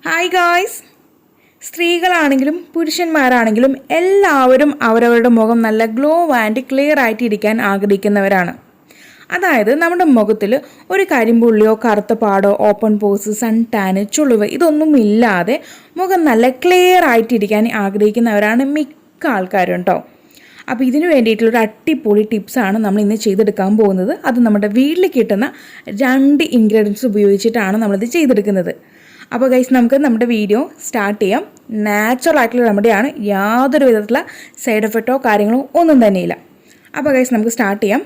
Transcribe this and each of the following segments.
Hi guys, സ്ത്രീകളാണെങ്കിലും പുരുഷന്മാരാണെങ്കിലും എല്ലാവരും അവരവരുടെ മുഖം നല്ല ഗ്ലോ ആൻഡ് ക്ലിയർ ആയിട്ട് ഇരിക്കാൻ ആഗ്രഹിക്കുന്നവരാണ്. അതായത് നമ്മുടെ മുഖത്തിൽ ഒരു കരിമ്പുള്ളിയോ കറുത്ത പാടോ ഓപ്പൺ പോസ് സൺ ടാന് ചുളിവ് ഇതൊന്നും ഇല്ലാതെ മുഖം നല്ല ക്ലിയർ ആയിട്ടിരിക്കാൻ ആഗ്രഹിക്കുന്നവരാണ് മിക്ക ആൾക്കാരും കേട്ടോ. അപ്പോൾ ഇതിന് വേണ്ടിയിട്ടുള്ളൊരു അടിപൊളി ടിപ്സാണ് നമ്മൾ ഇന്ന് ചെയ്തെടുക്കാൻ പോകുന്നത്. അത് നമ്മുടെ വീട്ടിൽ കിട്ടുന്ന 2 ഇൻഗ്രീഡിയൻസ് ഉപയോഗിച്ചിട്ടാണ് നമ്മളിത് ചെയ്തെടുക്കുന്നത്. അപ്പോൾ ഗൈസ്, നമുക്ക് നമ്മുടെ വീഡിയോ സ്റ്റാർട്ട് ചെയ്യാം. നാച്ചുറൽ ആയിട്ടുള്ള റെമഡിയാണ്, യാതൊരു വിധത്തിലുള്ള സൈഡ് എഫക്റ്റോ കാര്യങ്ങളോ ഒന്നും തന്നെയില്ല. അപ്പോൾ ഗൈസ്, നമുക്ക് സ്റ്റാർട്ട് ചെയ്യാം.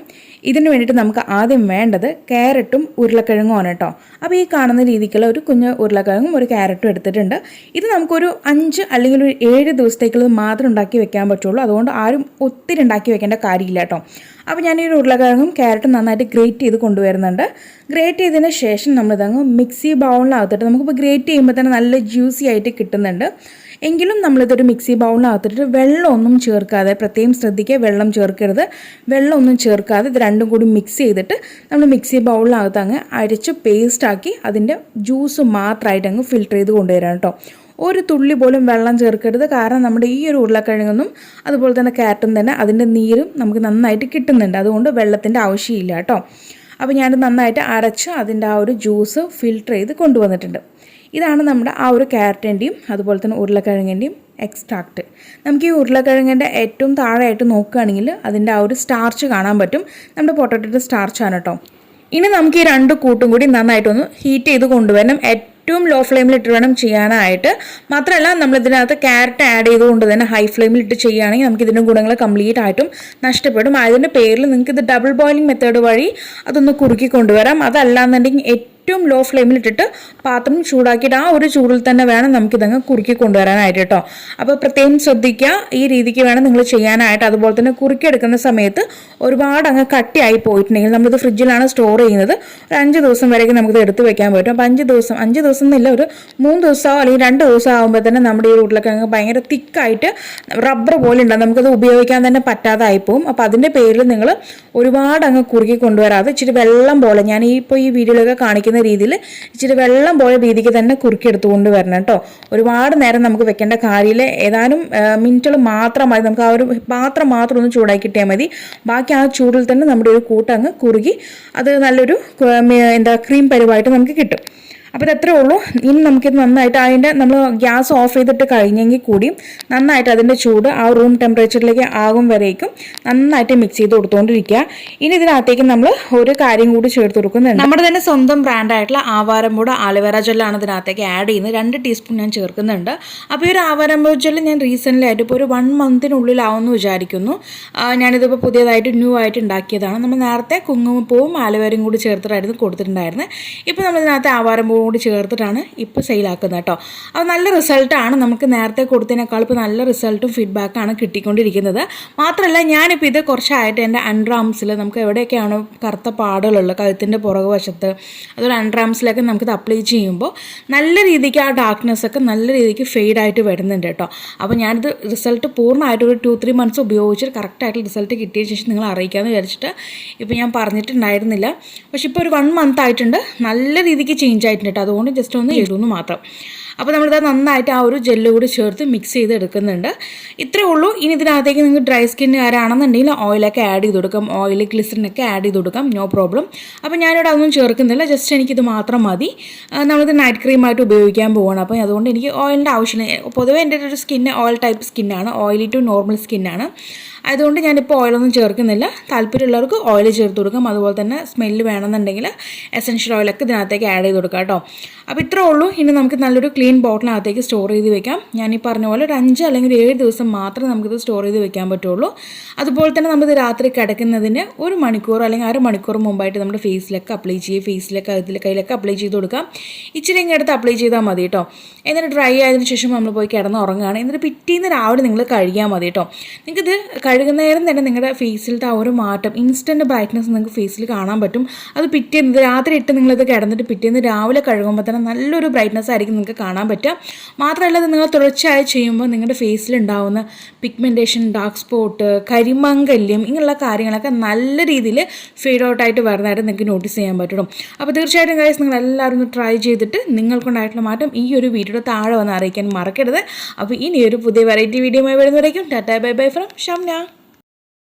ഇതിന് വേണ്ടിയിട്ട് നമുക്ക് ആദ്യം വേണ്ടത് ക്യാരറ്റും ഉരുളക്കിഴങ്ങുമാണ് കേട്ടോ. അപ്പോൾ ഈ കാണുന്ന രീതിക്കുള്ള ഒരു കുഞ്ഞ് ഉരുളക്കിഴങ്ങും ഒരു ക്യാരറ്റും എടുത്തിട്ടുണ്ട്. ഇത് നമുക്കൊരു 5 അല്ലെങ്കിൽ ഒരു 7 ദിവസത്തേക്കുള്ളത് മാത്രം ഉണ്ടാക്കി വെക്കാൻ പറ്റുള്ളൂ. അതുകൊണ്ട് ആരും ഒത്തിരി ഉണ്ടാക്കി വെക്കേണ്ട കാര്യമില്ല കേട്ടോ. അപ്പോൾ ഞാൻ ഈ ഒരു ഉരുളക്കിഴങ്ങും ക്യാരറ്റും നന്നായിട്ട് ഗ്രേറ്റ് ചെയ്ത് കൊണ്ടുവരുന്നുണ്ട്. ഗ്രേറ്റ് ചെയ്തതിന് ശേഷം നമ്മളിതങ്ങ് മിക്സി ബൗളിനകത്തിട്ട് നമുക്കിപ്പോൾ ഗ്രേറ്റ് ചെയ്യുമ്പോൾ തന്നെ നല്ല ജ്യൂസി ആയിട്ട് കിട്ടുന്നുണ്ട്. എങ്കിലും നമ്മളിതൊരു മിക്സി ബൗളിനകത്തിട്ട് വെള്ളമൊന്നും ചേർക്കാതെ, പ്രത്യേകം ശ്രദ്ധിക്കുക, വെള്ളം ചേർക്കരുത്. വെള്ളമൊന്നും ചേർക്കാതെ ഇത് രണ്ടും കൂടി മിക്സ് ചെയ്തിട്ട് നമ്മൾ മിക്സി ബൗളിനകത്ത് അങ്ങ് അരച്ച് പേസ്റ്റാക്കി അതിൻ്റെ ജ്യൂസ് മാത്രമായിട്ട് അങ്ങ് ഫിൽറ്റർ ചെയ്ത് കൊണ്ടുവരാം കേട്ടോ. ഒരു തുള്ളി പോലും വെള്ളം ചേർക്കരുത്. കാരണം നമ്മുടെ ഈ ഒരു ഉരുളക്കിഴങ്ങൊന്നും അതുപോലെ തന്നെ ക്യാരറ്റും തന്നെ അതിൻ്റെ നീരും നമുക്ക് നന്നായിട്ട് കിട്ടുന്നുണ്ട്. അതുകൊണ്ട് വെള്ളത്തിൻ്റെ ആവശ്യമില്ല കേട്ടോ. അപ്പോൾ ഞാൻ നന്നായിട്ട് അരച്ച് അതിൻ്റെ ആ ഒരു ജ്യൂസ് ഫിൽറ്റർ ചെയ്ത് കൊണ്ടുവന്നിട്ടുണ്ട്. ഇതാണ് നമ്മുടെ ആ ഒരു ക്യാരറ്റിൻ്റെയും അതുപോലെ തന്നെ ഉരുളക്കിഴങ്ങിൻ്റെയും എക്സ്ട്രാക്റ്റ്. നമുക്ക് ഈ ഉരുളക്കിഴങ്ങിൻ്റെ ഏറ്റവും താഴെയായിട്ട് നോക്കുകയാണെങ്കിൽ അതിൻ്റെ ആ ഒരു സ്റ്റാർച്ച് കാണാൻ പറ്റും. നമ്മുടെ പൊട്ടറ്റോയുടെ സ്റ്റാർച്ചാണ് കേട്ടോ. ഇനി നമുക്ക് ഈ 2 കൂട്ടും കൂടി നന്നായിട്ടൊന്ന് ഹീറ്റ് ചെയ്ത് കൊണ്ടുവരണം. ഏറ്റവും ലോ ഫ്ലെയിമിലിട്ട് വേണം ചെയ്യാനായിട്ട്. മാത്രമല്ല, നമ്മളിതിനകത്ത് ക്യാരറ്റ് ആഡ് ചെയ്തുകൊണ്ട് തന്നെ ഹൈ ഫ്ലെയിമിലിട്ട് ചെയ്യുകയാണെങ്കിൽ നമുക്ക് ഇതിൻ്റെ ഗുണങ്ങൾ കംപ്ലീറ്റ് ആയിട്ടും നഷ്ടപ്പെടും. അതിൻ്റെ പേരിൽ നിങ്ങൾക്ക് ഇത് ഡബിൾ ബോയിലിംഗ് മെത്തേഡ് വഴി അതൊന്ന് കുറുക്കി കൊണ്ടുവരാം. അതല്ലാന്നുണ്ടെങ്കിൽ ഏറ്റവും ലോ ഫ്ലെയിമിലിട്ടിട്ട് പാത്രം ചൂടാക്കിയിട്ട് ആ ഒരു ചൂടിൽ തന്നെ വേണം നമുക്കിതങ്ങ് കുറുക്കി കൊണ്ടുവരാനായിട്ട് കേട്ടോ. അപ്പോൾ പ്രത്യേകം ശ്രദ്ധിക്കുക, ഈ രീതിക്ക് വേണം നിങ്ങൾ ചെയ്യാനായിട്ട്. അതുപോലെ തന്നെ കുറുക്കിയെടുക്കുന്ന സമയത്ത് ഒരുപാട് അങ്ങ് കട്ടിയായി പോയിട്ടുണ്ടെങ്കിൽ നമ്മളിത് ഫ്രിഡ്ജിലാണ് സ്റ്റോർ ചെയ്യുന്നത്. ഒരു 5 ദിവസം വരെയൊക്കെ നമുക്കിത് എടുത്ത് വെക്കാൻ പറ്റും. അപ്പോൾ 5 ദിവസം എന്നില്ല, ഒരു 3 ദിവസമോ അല്ലെങ്കിൽ 2 ദിവസം ആകുമ്പോൾ തന്നെ നമ്മുടെ ഈ ഉരുളക്കിഴങ്ങ് ഭയങ്കര തിക്കായിട്ട് റബ്ബർ പോലെ ഉണ്ടാകും. നമുക്കത് ഉപയോഗിക്കാൻ തന്നെ പറ്റാതായി പോകും. അപ്പോൾ അതിൻ്റെ പേരിൽ നിങ്ങൾ ഒരുപാട് അങ്ങ് കുറുക്കി കൊണ്ടുവരാതെ ഇച്ചിരി വെള്ളം പോലെ, ഞാൻ ഇപ്പോൾ ഈ വീഡിയോയിലൊക്കെ കാണിക്കുന്ന രീതിയിൽ ഇച്ചിരി വെള്ളം പോലെ രീതിക്ക് തന്നെ കുറുക്കി എടുത്തുകൊണ്ട് വരണം കേട്ടോ. ഒരുപാട് നേരം നമുക്ക് വെക്കേണ്ട കാര്യമില്ല. ഏതാനും മിനിറ്റുകൾ മാത്രം മതി. നമുക്ക് ആ ഒരു പാത്രം മാത്രം ഒന്ന് ചൂടാക്കി കിട്ടിയാൽ മതി. ബാക്കി ആ ചൂടിൽ തന്നെ നമ്മുടെ ഒരു കൂട്ടങ്ങ് കുറുകി അത് നല്ലൊരു ക്രീം പരുവായിട്ട് നമുക്ക് കിട്ടും. അപ്പോൾ ഇതത്രേ ഉള്ളൂ. ഇനി നമുക്കിത് നന്നായിട്ട് നമ്മൾ ഗ്യാസ് ഓഫ് ചെയ്തിട്ട് കഴിഞ്ഞെങ്കിൽ കൂടിയും നന്നായിട്ട് അതിൻ്റെ ചൂട് ആ റൂം ടെമ്പറേച്ചറിലേക്ക് ആകും വരേക്കും നന്നായിട്ട് മിക്സ് ചെയ്ത് കൊടുത്തുകൊണ്ടിരിക്കുക. ഇനി ഇതിനകത്തേക്ക് നമ്മൾ ഒരു കാര്യം കൂടി ചേർത്ത് കൊടുക്കുന്നുണ്ട്. നമ്മുടെ തന്നെ സ്വന്തം ബ്രാൻഡായിട്ടുള്ള ആവാരമ്പൂട് ആലുവേറ ജെല്ലാണ് ഇതിനകത്തേക്ക് ആഡ് ചെയ്യുന്നത്. 2 ടീസ്പൂൺ ഞാൻ ചേർക്കുന്നുണ്ട്. അപ്പോൾ ഈ ഒരു ആവാരമ്പൂട് ജെല്ല് ഞാൻ റീസെൻ്റ്ലി ആയിട്ട് ഇപ്പോൾ ഒരു 1 മന്തിനുള്ളിലാവുമെന്ന് വിചാരിക്കുന്നു. ഞാനിതിപ്പോൾ പുതിയതായിട്ട് ന്യൂ ആയിട്ട് ഉണ്ടാക്കിയതാണ്. നമ്മൾ നേരത്തെ കുങ്കുമപ്പൂവും ആലുവേരയും കൂടി ചേർത്തിട്ടായിരുന്നു കൊടുത്തിട്ടുണ്ടായിരുന്നത്. ഇപ്പോൾ നമ്മളിതിനകത്ത് ആവാരമ്പൂ കൂടി ചേർത്തിട്ടാണ് ഇപ്പോൾ സെയിലാക്കുന്നത് കേട്ടോ. അത് നല്ല റിസൾട്ടാണ്. നമുക്ക് നേരത്തെ കൊടുത്തതിനേക്കാൾ ഇപ്പോൾ നല്ല റിസൾട്ടും ഫീഡ്ബാക്കാണ് കിട്ടിക്കൊണ്ടിരിക്കുന്നത്. മാത്രമല്ല, ഞാനിപ്പോൾ ഇത് കുറച്ചായിട്ട് എൻ്റെ അണ്ടർആംസിൽ നമുക്ക് എവിടെയൊക്കെയാണ് കറുത്ത പാടുകളുള്ളത്, കഴുത്തിൻ്റെ പുറകു വശത്ത്, അതുപോലെ അണ്ടർആംസിലൊക്കെ നമുക്കിത് അപ്ലൈ ചെയ്യുമ്പോൾ നല്ല രീതിക്ക് ആ ഡാർക്ക്നെസ് ഒക്കെ നല്ല രീതിക്ക് ഫെയ്ഡായിട്ട് വരുന്നുണ്ട് കേട്ടോ. അപ്പോൾ ഞാനിത് റിസൾട്ട് പൂർണ്ണമായിട്ട് ഒരു 2-3 മന്ത്സ് ഉപയോഗിച്ചിട്ട് കറക്റ്റായിട്ട് റിസൾട്ട് കിട്ടിയ ശേഷം നിങ്ങൾ അറിയിക്കാമെന്ന് വിചാരിച്ചിട്ട് ഇപ്പോൾ ഞാൻ പറഞ്ഞിട്ടുണ്ടായിരുന്നില്ല. പക്ഷെ ഇപ്പോൾ ഒരു 1 മന്ത് ആയിട്ടുണ്ട്. നല്ല രീതിക്ക് ചേഞ്ച് ആയിട്ടുണ്ട് കേട്ടോ. അതുകൊണ്ട് ജസ്റ്റ് ഒന്ന് എഴുതുന്നു മാത്രം. അപ്പോൾ നമ്മളിത് നന്നായിട്ട് ആ ഒരു ജെല്ല് കൂടി ചേർത്ത് മിക്സ് ചെയ്ത് എടുക്കുന്നുണ്ട്. ഇത്രേ ഉള്ളൂ. ഇനി ഇതിനകത്തേക്ക് നിങ്ങൾ ഡ്രൈ സ്കിന്നുകാരാണെന്നുണ്ടെങ്കിൽ ഓയിലൊക്കെ ആഡ് ചെയ്ത് കൊടുക്കാം, ഓയിൽ ഗ്ലിസറിനൊക്കെ ആഡ് ചെയ്ത് കൊടുക്കാം, നോ പ്രോബ്ലം. അപ്പോൾ ഞാനിവിടെ അതൊന്നും ചേർക്കുന്നില്ല, ജസ്റ്റ് എനിക്കിത് മാത്രം മതി. നമ്മളിത് നൈറ്റ് ക്രീമായിട്ട് ഉപയോഗിക്കാൻ പോവുകയാണ്. അപ്പോൾ അതുകൊണ്ട് എനിക്ക് ഓയിലിൻ്റെ ആവശ്യമില്ല. പൊതുവേ എൻ്റെ ഒരു സ്കിന്ന് ഓയിൽ ടൈപ്പ് സ്കിന്നാണ്, ഓയിലി ടു നോർമൽ സ്കിന്നാണ്. അതുകൊണ്ട് ഞാനിപ്പോൾ ഓയിലൊന്നും ചേർക്കുന്നില്ല. താല്പര്യമുള്ളവർക്ക് ഓയിൽ ചേർത്ത് കൊടുക്കാം. അതുപോലെ തന്നെ സ്മെല്ല് വേണമെന്നുണ്ടെങ്കിൽ എസൻഷ്യൽ ഓയിലൊക്കെ ഇതിനകത്തേക്ക് ആഡ് ചെയ്ത് കൊടുക്കാം കേട്ടോ. അപ്പോൾ ഇത്രേ ഉള്ളൂ. ഇനി നമുക്ക് നല്ലൊരു ക്ലീൻ ബോട്ടിനകത്തേക്ക് സ്റ്റോർ ചെയ്ത് വെക്കാം. ഞാനീ പറഞ്ഞ പോലെ ഒരു 5 അല്ലെങ്കിൽ 7 ദിവസം മാത്രമേ നമുക്കിത് സ്റ്റോർ ചെയ്ത് വെക്കാൻ പറ്റുള്ളൂ. അതുപോലെ തന്നെ നമ്മളിത് രാത്രി കിടക്കുന്നതിന് 1 മണിക്കൂർ അല്ലെങ്കിൽ 1/2 മണിക്കൂർ മുമ്പായിട്ട് നമ്മുടെ ഫേസിലൊക്കെ അപ്ലൈ ചെയ്യുക. ഫേസിലൊക്കെ കയ്യിലൊക്കെ അപ്ലൈ ചെയ്ത് കൊടുക്കാം. ഇച്ചിരി ഇങ്ങോട്ട് അപ്ലൈ ചെയ്താൽ മതി കേട്ടോ. എന്നിട്ട് ഡ്രൈ ആയതിനു ശേഷം നമ്മൾ പോയി കിടന്ന് ഉറങ്ങുകയാണ്. എന്നിട്ട് പിറ്റേന്ന് രാവിലെ നിങ്ങൾ കഴുകിയാൽ മതി കേട്ടോ. നിങ്ങൾക്കിത് കഴുകുന്നേരം തന്നെ നിങ്ങളുടെ ഫേസിലത്തെ ആ ഒരു മാറ്റം, ഇൻസ്റ്റൻറ്റ് ബ്രൈറ്റ്നസ് നിങ്ങൾക്ക് ഫേസിൽ കാണാൻ പറ്റും. അത് പിറ്റേന്ന് രാത്രി ഇട്ട് നിങ്ങളിത് കിടന്നിട്ട് പിറ്റേന്ന് രാവിലെ കഴുകുമ്പോൾ തന്നെ നല്ലൊരു ബ്രൈറ്റ്നസ് ആയിരിക്കും നിങ്ങൾക്ക് കാണാൻ പറ്റുക. മാത്രമല്ല ഇത് നിങ്ങൾ തുടർച്ചയായി ചെയ്യുമ്പോൾ നിങ്ങളുടെ ഫേസിലുണ്ടാവുന്ന പിഗ്മെൻറ്റേഷൻ, ഡാർക്ക് സ്പോട്ട്, കരിമംഗല്യം ഇങ്ങനെയുള്ള കാര്യങ്ങളൊക്കെ നല്ല രീതിയിൽ ഫെയ്ഡ് ഔട്ടായിട്ട് വരുന്നതായിട്ട് നിങ്ങൾക്ക് നോട്ടീസ് ചെയ്യാൻ പറ്റും. അപ്പോൾ തീർച്ചയായിട്ടും ഗൈസ് നിങ്ങൾ എല്ലാവരും ഒന്ന് ട്രൈ ചെയ്തിട്ട് നിങ്ങൾക്കുണ്ടായിട്ടുള്ള മാറ്റം ഈ ഒരു വീഡിയോയുടെ താഴെ വന്ന് അറിയിക്കാൻ മറക്കരുത്. അപ്പോൾ ഇനിയൊരു പുതിയ വെറൈറ്റി വീഡിയോയുമായി വരുന്നവരേക്കും tata bye bye from Shamna.